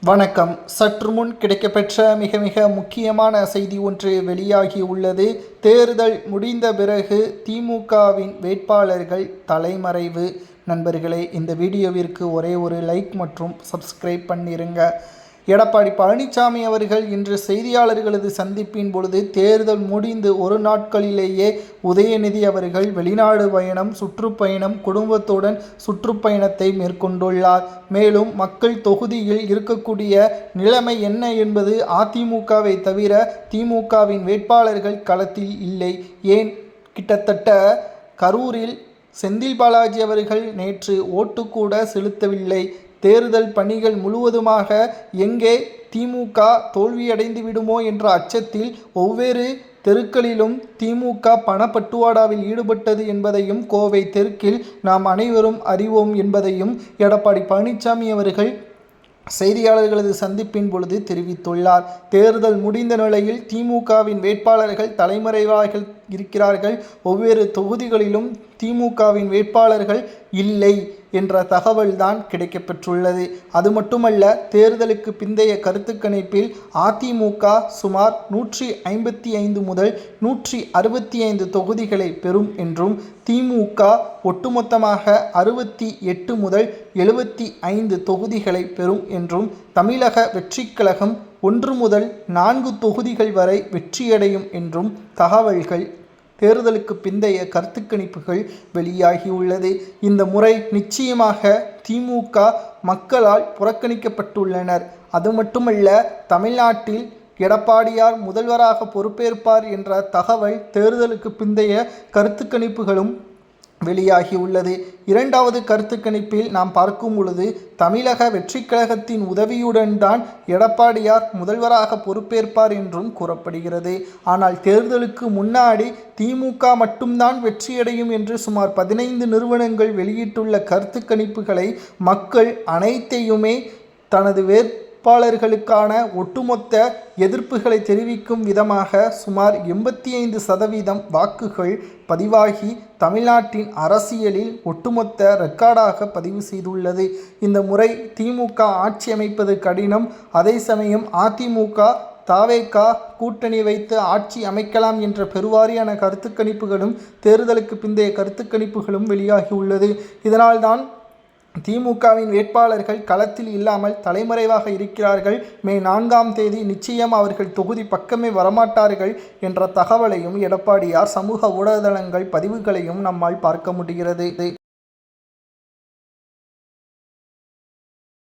வணக்கம். சற்று முன் கிடைக்கப்பெற்ற மிக முக்கியமான செய்தி ஒன்று வெளியாகி உள்ளது. தேர்தல் முடிந்த பிறகு திமுகவின் வேட்பாளர்கள் தலைமறைவு. நண்பர்களே, இந்த வீடியோவிற்கு ஒரே ஒரு லைக் மற்றும் சப்ஸ்கிரைப் பண்ணிருங்க. எடப்பாடி பழனிசாமி அவர்கள் இன்று செய்தியாளர்களது சந்திப்பின் பொழுது தேர்தல் முடிந்து ஒரு நாட்களிலேயே உதயநிதி அவர்கள் வெளிநாடு பயணம், சுற்றுப்பயணம், குடும்பத்துடன் சுற்றுப்பயணத்தை மேற்கொண்டுள்ளார். மேலும் மக்கள் தொகுதியில் இருக்கக்கூடிய நிலைமை என்ன என்பது அதிமுகவை தவிர திமுகவின் வேட்பாளர்கள் களத்தில் இல்லை. ஏன், கிட்டத்தட்ட கரூரில் செந்தில் பாலாஜி அவர்கள் நேற்று ஓட்டு கூட செலுத்தவில்லை. தேர்தல் பணிகள் முழுவதுமாக எங்கே திமுக தோல்வியடைந்து விடுமோ என்ற அச்சத்தில் ஒவ்வொரு தெருக்களிலும் திமுக பணப்பட்டுவாடாவில் ஈடுபட்டது என்பதையும் கோவை தெற்கில் நாம் அனைவரும் அறிவோம் என்பதையும் எடப்பாடி பழனிசாமி அவர்கள் செய்தியாளர்களது சந்திப்பின் பொழுது தெரிவித்துள்ளார். தேர்தல் முடிந்த நிலையில் திமுகவின் வேட்பாளர்கள் தலைமறைவாக இருக்கிறார்கள். ஒவ்வொரு தொகுதிகளிலும் திமுகவின் வேட்பாளர்கள் இல்லை என்ற தகவல்தான் கிடைக்கப்பெற்றுள்ளது. அது மட்டுமல்ல, தேர்தலுக்கு பிந்தைய கருத்து கணிப்பில் அதிமுக சுமார் 155 முதல் 165 தொகுதிகளை பெறும் என்றும், திமுக ஒட்டுமொத்தமாக 68 முதல் 75 தொகுதிகளை பெறும் என்றும், தமிழக வெற்றிக் கழகம் 1 முதல் 4 தொகுதிகள் வரை வெற்றியடையும் என்றும் தகவல்கள் தேர்தலுக்கு பிந்தைய கருத்து கணிப்புகள் வெளியாகியுள்ளது. இந்த முறை நிச்சயமாக திமுக மக்களால் புறக்கணிக்கப்பட்டுள்ளனர். அது மட்டுமல்ல, தமிழ்நாட்டில் எடப்பாடியார் முதல்வராக பொறுப்பேற்பார் என்ற தகவல் தேர்தலுக்கு பிந்தைய கருத்து கணிப்புகளும் வெளியாகியுள்ளது. இரண்டாவது கருத்து கணிப்பில் நாம் பார்க்கும் பொழுது தமிழக வெற்றிக் கழகத்தின் உதவியுடன் தான் எடப்பாடியார் முதல்வராக பொறுப்பேற்பார் என்றும் கூறப்படுகிறது. ஆனால் தேர்தலுக்கு முன்னாடி திமுக மட்டும்தான் வெற்றியடையும் என்று சுமார் 15 நிறுவனங்கள் வெளியிட்டுள்ள கருத்து கணிப்புகளை மக்கள் அனைத்தையுமே தனது வேட்பாளர்களுக்கான ஒட்டுமொத்த எதிர்ப்புகளை தெரிவிக்கும் விதமாக சுமார் 85% வாக்குகள் பதிவாகி தமிழ்நாட்டின் அரசியலில் ஒட்டுமொத்த ரெக்கார்டாக பதிவு செய்துள்ளது. இந்த முறை திமுக ஆட்சி அமைப்பது கடினம். அதே சமயம் அதிமுக தாவேகா கூட்டணி வைத்து ஆட்சி அமைக்கலாம் என்ற பெருவாரியான கருத்து கணிப்புகளும் தேர்தலுக்கு பிந்தைய கருத்து கணிப்புகளும் வெளியாகியுள்ளது. இதனால்தான் திமுகவின் வேட்பாளர்கள் களத்தில் இல்லாமல் தலைமறைவாக இருக்கிறார்கள். மே 4ஆம் தேதி நிச்சயம் அவர்கள் தொகுதி பக்கமே வரமாட்டார்கள் என்ற தகவலையும் எடப்பாடியார் சமூக ஊடகங்கள் பதிவுகளையும் நம்மால் பார்க்க முடிகிறது.